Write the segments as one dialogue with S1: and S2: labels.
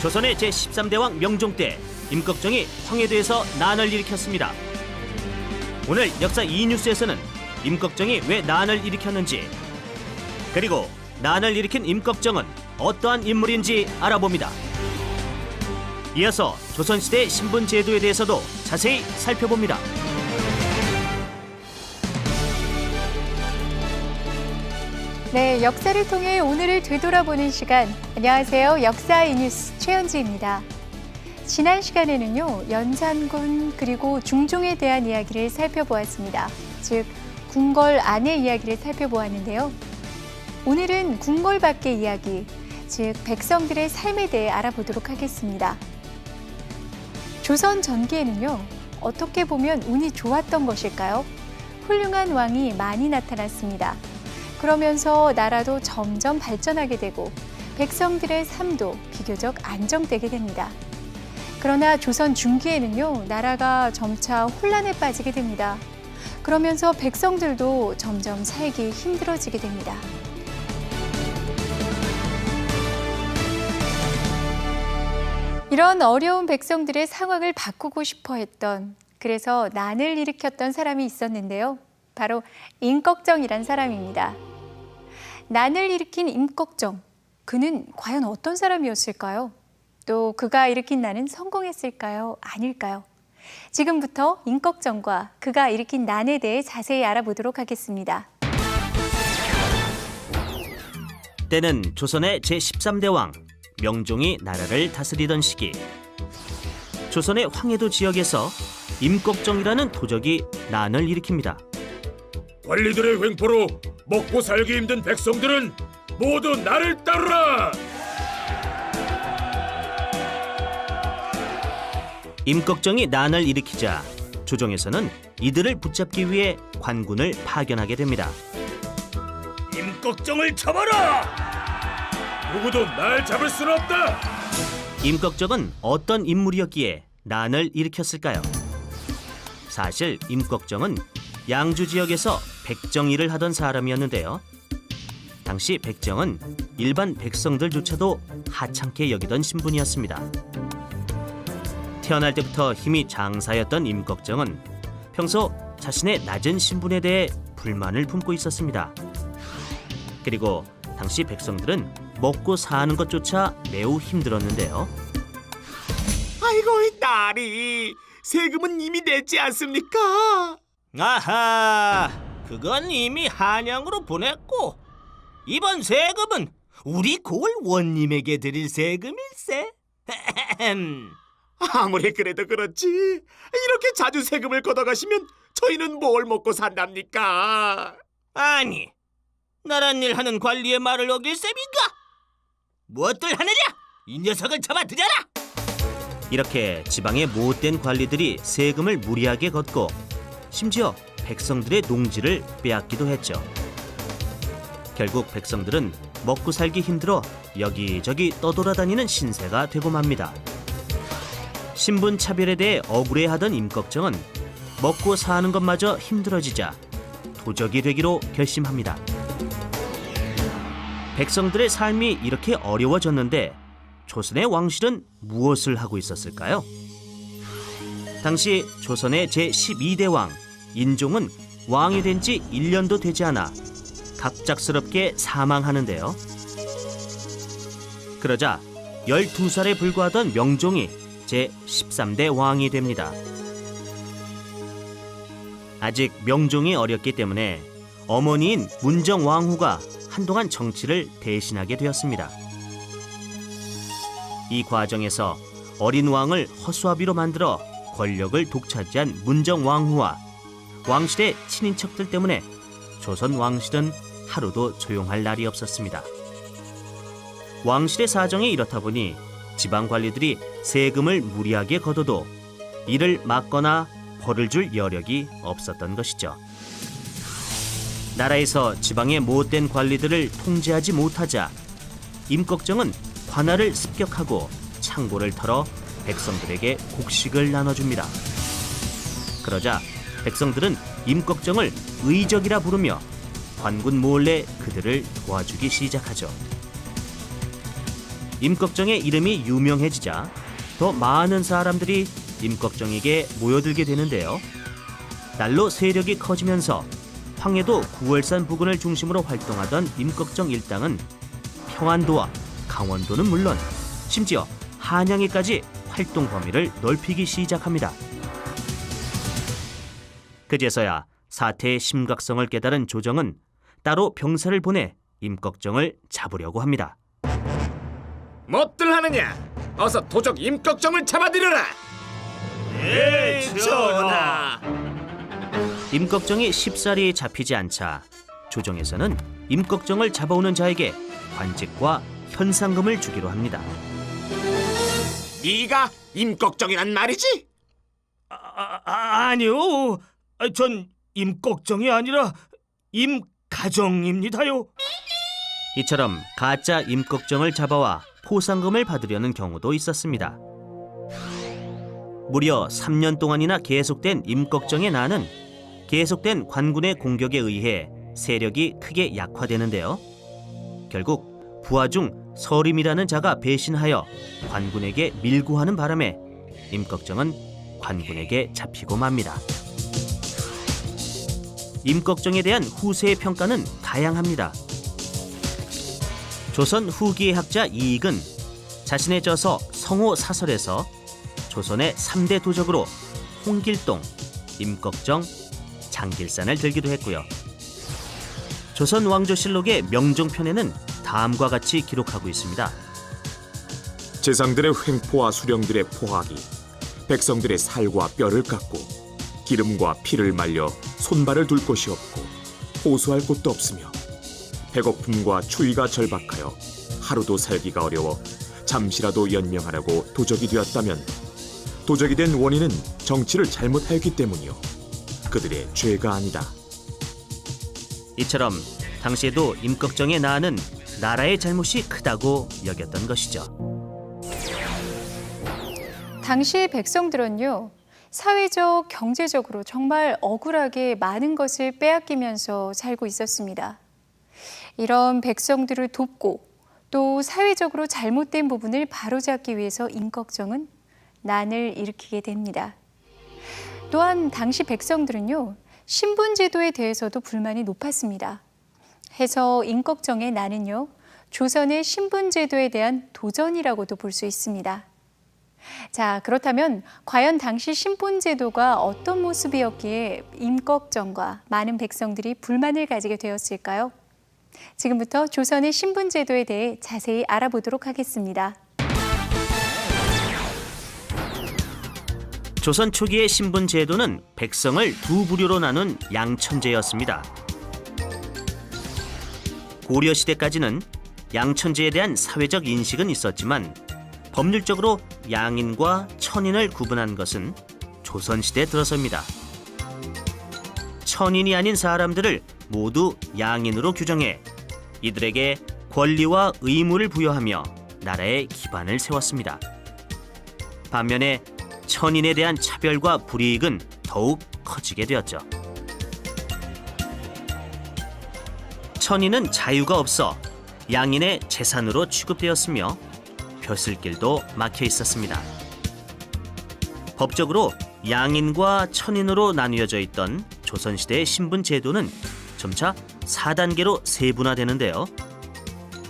S1: 조선의 제13대 왕 명종 때 임꺽정이 황해도에서 난을 일으켰습니다. 오늘 역사 E뉴스에서는 임꺽정이 왜 난을 일으켰는지, 그리고 난을 일으킨 임꺽정은 어떠한 인물인지 알아봅니다. 이어서 조선시대 신분 제도에 대해서도 자세히 살펴봅니다.
S2: 네, 역사를 통해 오늘을 되돌아보는 시간. 안녕하세요. 역사 E뉴스 최현지입니다. 지난 시간에는요, 연산군 그리고 중종에 대한 이야기를 살펴보았습니다. 즉, 궁궐 안의 이야기를 살펴보았는데요. 오늘은 궁궐 밖의 이야기, 즉 백성들의 삶에 대해 알아보도록 하겠습니다. 조선 전기에는요, 어떻게 보면 운이 좋았던 것일까요? 훌륭한 왕이 많이 나타났습니다. 그러면서 나라도 점점 발전하게 되고 백성들의 삶도 비교적 안정되게 됩니다. 그러나 조선 중기에는요, 나라가 점차 혼란에 빠지게 됩니다. 그러면서 백성들도 점점 살기 힘들어지게 됩니다. 이런 어려운 백성들의 상황을 바꾸고 싶어 했던, 그래서 난을 일으켰던 사람이 있었는데요. 바로 임꺽정이란 사람입니다. 난을 일으킨 임꺽정, 그는 과연 어떤 사람이었을까요? 또 그가 일으킨 난은 성공했을까요? 아닐까요? 지금부터 임꺽정과 그가 일으킨 난에 대해 자세히 알아보도록 하겠습니다.
S1: 때는 조선의 제13대 왕 명종이 나라를 다스리던 시기, 조선의 황해도 지역에서 임꺽정이라는 도적이 난을 일으킵니다.
S3: 관리들의 횡포로 먹고 살기 힘든 백성들은 모두 나를 따르라!
S1: 임꺽정이 난을 일으키자 조정에서는 이들을 붙잡기 위해 관군을 파견하게 됩니다.
S3: 임꺽정을 잡아라! 누구도 날 잡을 수는 없다!
S1: 임꺽정은 어떤 인물이었기에 난을 일으켰을까요? 사실 임꺽정은 양주 지역에서 백정일을 하던 사람이었는데요. 당시 백정은 일반 백성들조차도 하찮게 여기던 신분이었습니다. 태어날 때부터 힘이 장사였던 임꺽정은 평소 자신의 낮은 신분에 대해 불만을 품고 있었습니다. 그리고 당시 백성들은 먹고 사는 것조차 매우 힘들었는데요.
S4: 아이고, 이 딸이 세금은 이미 냈지 않습니까?
S5: 아하, 그건 이미 한양으로 보냈고 이번 세금은 우리 고을 원님에게 드릴 세금일세.
S4: 아무리 그래도 그렇지, 이렇게 자주 세금을 걷어가시면 저희는 뭘 먹고 산답니까?
S5: 아니, 나란 일 하는 관리의 말을 어길 셈인가? 무엇들 하느냐? 이 녀석을 잡아들여라!
S1: 이렇게 지방의 못된 관리들이 세금을 무리하게 걷고 심지어 백성들의 농지를 빼앗기도 했죠. 결국 백성들은 먹고 살기 힘들어 여기저기 떠돌아다니는 신세가 되고 맙니다. 신분 차별에 대해 억울해하던 임꺽정은 먹고 사는 것마저 힘들어지자 도적이 되기로 결심합니다. 백성들의 삶이 이렇게 어려워졌는데 조선의 왕실은 무엇을 하고 있었을까요? 당시 조선의 제12대 왕 인종은 왕이 된 지 1년도 되지 않아 갑작스럽게 사망하는데요. 그러자 12살에 불과하던 명종이 제13대 왕이 됩니다. 아직 명종이 어렸기 때문에 어머니인 문정왕후가 한동안 정치를 대신하게 되었습니다. 이 과정에서 어린 왕을 허수아비로 만들어 권력을 독차지한 문정왕후와 왕실의 친인척들 때문에 조선 왕실은 하루도 조용할 날이 없었습니다. 왕실의 사정이 이렇다 보니 지방 관리들이 세금을 무리하게 걷어도 이를 막거나 벌을 줄 여력이 없었던 것이죠. 나라에서 지방의 못된 관리들을 통제하지 못하자 임꺽정은 관할을 습격하고 창고를 털어 백성들에게 곡식을 나눠줍니다. 그러자 백성들은 임꺽정을 의적이라 부르며 관군 몰래 그들을 도와주기 시작하죠. 임꺽정의 이름이 유명해지자 더 많은 사람들이 임꺽정에게 모여들게 되는데요. 날로 세력이 커지면서 황해도 구월산 부근을 중심으로 활동하던 임꺽정 일당은 평안도와 강원도는 물론 심지어 한양에까지 활동 범위를 넓히기 시작합니다. 그제서야 사태의 심각성을 깨달은 조정은 따로 병사를 보내 임꺽정을 잡으려고 합니다.
S4: 뭣들 하느냐? 어서 도적 임꺽정을 잡아들여라.
S3: 예, 전하.
S1: 임꺽정이 쉽사리 잡히지 않자 조정에서는 임꺽정을 잡아오는 자에게 관직과 현상금을 주기로 합니다.
S4: 네가 임꺽정이란 말이지?
S3: 아니요. 전 임꺽정이 아니라 임가정입니다요.
S1: 이처럼 가짜 임꺽정을 잡아와 포상금을 받으려는 경우도 있었습니다. 무려 3년 동안이나 계속된 임꺽정의 난은 계속된 관군의 공격에 의해 세력이 크게 약화되는데요. 결국 부하 중 서림이라는 자가 배신하여 관군에게 밀고하는 바람에 임꺽정은 관군에게 잡히고 맙니다. 임꺽정에 대한 후세의 평가는 다양합니다. 조선 후기의 학자 이익은 자신의 저서 성호사설에서 조선의 3대 도적으로 홍길동, 임꺽정, 장길산을 들기도 했고요. 조선 왕조실록의 명종편에는 다음과 같이 기록하고 있습니다.
S6: 제상들의 횡포와 수령들의 포악이 백성들의 살과 뼈를 깎고 기름과 피를 말려 손발을 둘 곳이 없고 호소할 곳도 없으며 배고픔과 추위가 절박하여 하루도 살기가 어려워 잠시라도 연명하려고 도적이 되었다면 도적이 된 원인은 정치를 잘못하였기 때문이요 그들의 죄가 아니다.
S1: 이처럼 당시에도 임꺽정의 난은 나라의 잘못이 크다고 여겼던 것이죠.
S2: 당시의 백성들은요, 사회적, 경제적으로 정말 억울하게 많은 것을 빼앗기면서 살고 있었습니다. 이런 백성들을 돕고 또 사회적으로 잘못된 부분을 바로잡기 위해서 임꺽정은 난을 일으키게 됩니다. 또한 당시 백성들은요, 신분제도에 대해서도 불만이 높았습니다. 해서 임꺽정의 난은요, 조선의 신분제도에 대한 도전이라고도 볼 수 있습니다. 자, 그렇다면 과연 당시 신분제도가 어떤 모습이었기에 임꺽정과 많은 백성들이 불만을 가지게 되었을까요? 지금부터 조선의 신분제도에 대해 자세히 알아보도록 하겠습니다.
S1: 조선 초기의 신분제도는 백성을 두 부류로 나눈 양천제였습니다. 고려시대까지는 양천제에 대한 사회적 인식은 있었지만 법률적으로 양인과 천인을 구분한 것은 조선시대에 들어서입니다. 천인이 아닌 사람들을 모두 양인으로 규정해 이들에게 권리와 의무를 부여하며 나라의 기반을 세웠습니다. 반면에 천인에 대한 차별과 불이익은 더욱 커지게 되었죠. 천인은 자유가 없어 양인의 재산으로 취급되었으며 벼슬길도 막혀 있었습니다. 법적으로 양인과 천인으로 나뉘어져 있던 조선시대의 신분제도는 점차 4단계로 세분화되는데요.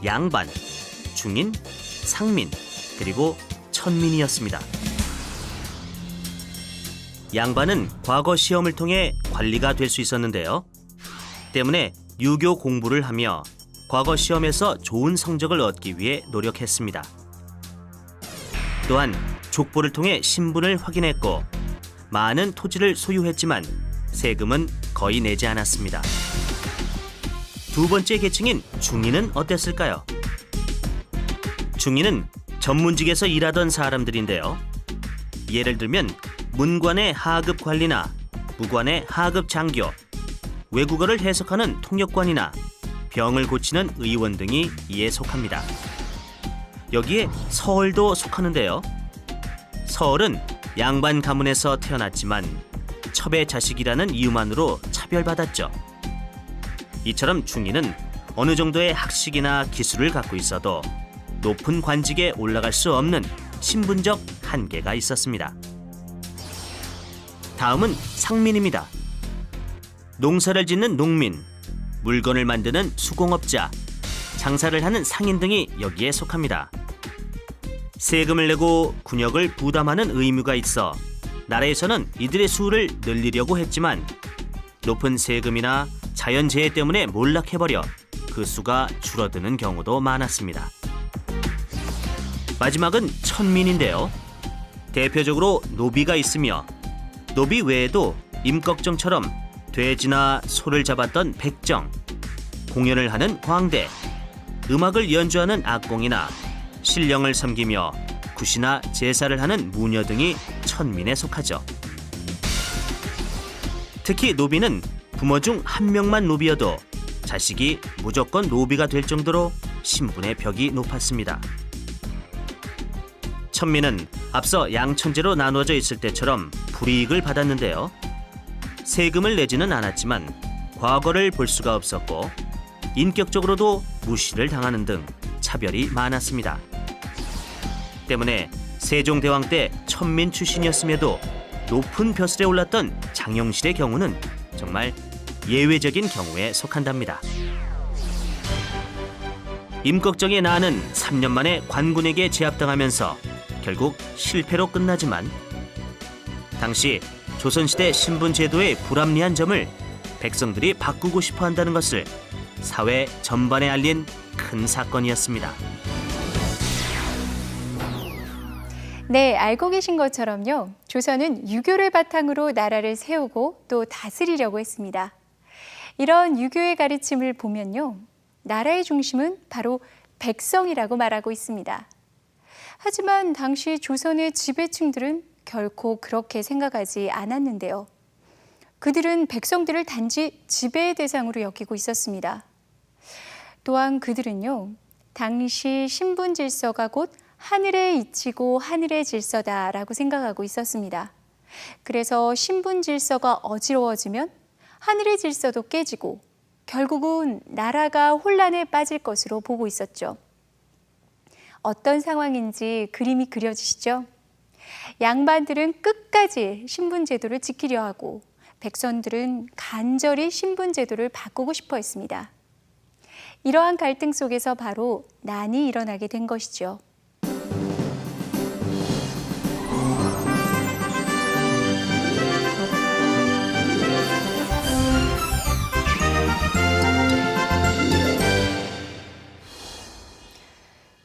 S1: 양반, 중인, 상민, 그리고 천민이었습니다. 양반은 과거 시험을 통해 관리가 될 수 있었는데요. 때문에 유교 공부를 하며 과거 시험에서 좋은 성적을 얻기 위해 노력했습니다. 또한 족보를 통해 신분을 확인했고 많은 토지를 소유했지만 세금은 거의 내지 않았습니다. 두 번째 계층인 중인은 어땠을까요? 중인은 전문직에서 일하던 사람들인데요. 예를 들면 문관의 하급 관리나 무관의 하급 장교, 외국어를 해석하는 통역관이나 병을 고치는 의원 등이 이에 속합니다. 여기에 서얼도 속하는데요. 서얼은 양반 가문에서 태어났지만 첩의 자식이라는 이유만으로 차별받았죠. 이처럼 중인은 어느 정도의 학식이나 기술을 갖고 있어도 높은 관직에 올라갈 수 없는 신분적 한계가 있었습니다. 다음은 상민입니다. 농사를 짓는 농민, 물건을 만드는 수공업자, 장사를 하는 상인 등이 여기에 속합니다. 세금을 내고 군역을 부담하는 의무가 있어 나라에서는 이들의 수를 늘리려고 했지만 높은 세금이나 자연재해 때문에 몰락해버려 그 수가 줄어드는 경우도 많았습니다. 마지막은 천민인데요. 대표적으로 노비가 있으며 노비 외에도 임꺽정처럼 돼지나 소를 잡았던 백정, 공연을 하는 광대, 음악을 연주하는 악공이나 신령을 섬기며 굿이나 제사를 하는 무녀 등이 천민에 속하죠. 특히 노비는 부모 중 한 명만 노비여도 자식이 무조건 노비가 될 정도로 신분의 벽이 높았습니다. 천민은 앞서 양천제로 나누어져 있을 때처럼 불이익을 받았는데요. 세금을 내지는 않았지만 과거를 볼 수가 없었고 인격적으로도 무시를 당하는 등 차별이 많았습니다. 때문에 세종대왕 때 천민 출신이었음에도 높은 벼슬에 올랐던 장영실의 경우는 정말 예외적인 경우에 속한답니다. 임꺽정의 난은 3년 만에 관군에게 제압당하면서 결국 실패로 끝나지만 당시 조선시대 신분제도의 불합리한 점을 백성들이 바꾸고 싶어 한다는 것을 사회 전반에 알린 큰 사건이었습니다.
S2: 네, 알고 계신 것처럼요. 조선은 유교를 바탕으로 나라를 세우고 또 다스리려고 했습니다. 이런 유교의 가르침을 보면요. 나라의 중심은 바로 백성이라고 말하고 있습니다. 하지만 당시 조선의 지배층들은 결코 그렇게 생각하지 않았는데요. 그들은 백성들을 단지 지배의 대상으로 여기고 있었습니다. 또한 그들은요. 당시 신분 질서가 곧 하늘에 이치고 하늘의 질서다라고 생각하고 있었습니다. 그래서 신분 질서가 어지러워지면 하늘의 질서도 깨지고 결국은 나라가 혼란에 빠질 것으로 보고 있었죠. 어떤 상황인지 그림이 그려지시죠? 양반들은 끝까지 신분 제도를 지키려 하고 백성들은 간절히 신분 제도를 바꾸고 싶어 했습니다. 이러한 갈등 속에서 바로 난이 일어나게 된 것이죠.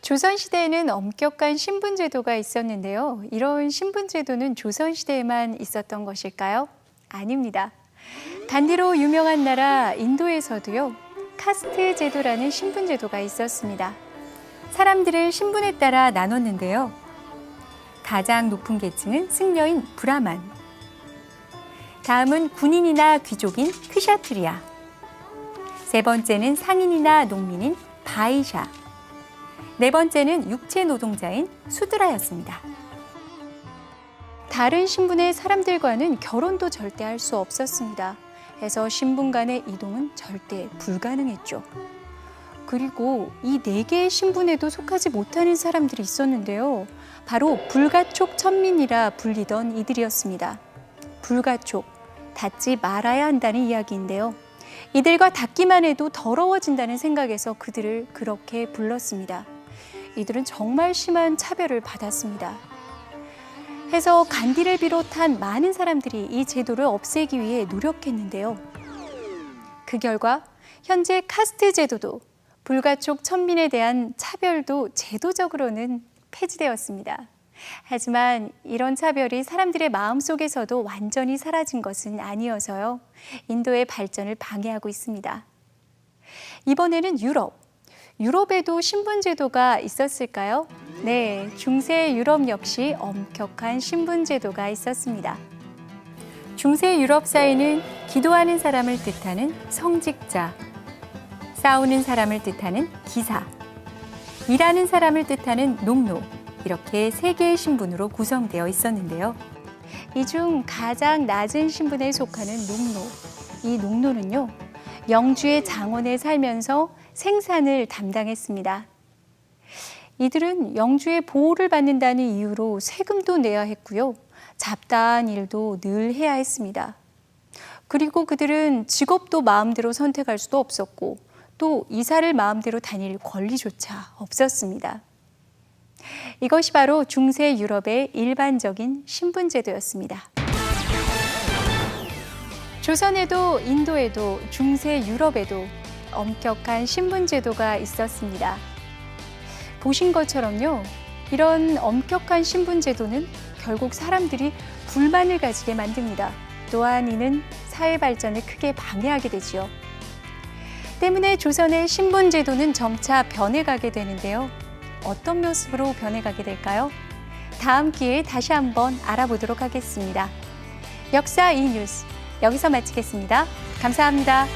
S2: 조선시대에는 엄격한 신분제도가 있었는데요. 이런 신분제도는 조선시대에만 있었던 것일까요? 아닙니다. 단디로 유명한 나라 인도에서도요. 카스트 제도라는 신분제도가 있었습니다. 사람들을 신분에 따라 나눴는데요. 가장 높은 계층은 승려인 브라만. 다음은 군인이나 귀족인 크샤트리아. 세 번째는 상인이나 농민인 바이샤. 네 번째는 육체 노동자인 수드라였습니다. 다른 신분의 사람들과는 결혼도 절대 할 수 없었습니다. 해서 신분 간의 이동은 절대 불가능했죠. 그리고 이 네 개의 신분에도 속하지 못하는 사람들이 있었는데요. 바로 불가촉 천민이라 불리던 이들이었습니다. 불가촉, 닿지 말아야 한다는 이야기인데요. 이들과 닿기만 해도 더러워진다는 생각에서 그들을 그렇게 불렀습니다. 이들은 정말 심한 차별을 받았습니다. 해서 간디를 비롯한 많은 사람들이 이 제도를 없애기 위해 노력했는데요. 그 결과 현재 카스트 제도도 불가촉 천민에 대한 차별도 제도적으로는 폐지되었습니다. 하지만 이런 차별이 사람들의 마음속에서도 완전히 사라진 것은 아니어서요. 인도의 발전을 방해하고 있습니다. 이번에는 유럽에도 신분제도가 있었을까요? 네, 중세 유럽 역시 엄격한 신분제도가 있었습니다. 중세 유럽 사회는 기도하는 사람을 뜻하는 성직자, 싸우는 사람을 뜻하는 기사, 일하는 사람을 뜻하는 농노, 이렇게 세 개의 신분으로 구성되어 있었는데요. 이 중 가장 낮은 신분에 속하는 농노, 이 농노는요, 영주의 장원에 살면서 생산을 담당했습니다. 이들은 영주의 보호를 받는다는 이유로 세금도 내야 했고요. 잡다한 일도 늘 해야 했습니다. 그리고 그들은 직업도 마음대로 선택할 수도 없었고 또 이사를 마음대로 다닐 권리조차 없었습니다. 이것이 바로 중세 유럽의 일반적인 신분제도였습니다. 조선에도 인도에도 중세 유럽에도 엄격한 신분제도가 있었습니다. 보신 것처럼요, 이런 엄격한 신분제도는 결국 사람들이 불만을 가지게 만듭니다. 또한 이는 사회 발전을 크게 방해하게 되지요. 때문에 조선의 신분제도는 점차 변해가게 되는데요. 어떤 모습으로 변해가게 될까요? 다음 기회에 다시 한번 알아보도록 하겠습니다. 역사 이 뉴스 여기서 마치겠습니다. 감사합니다.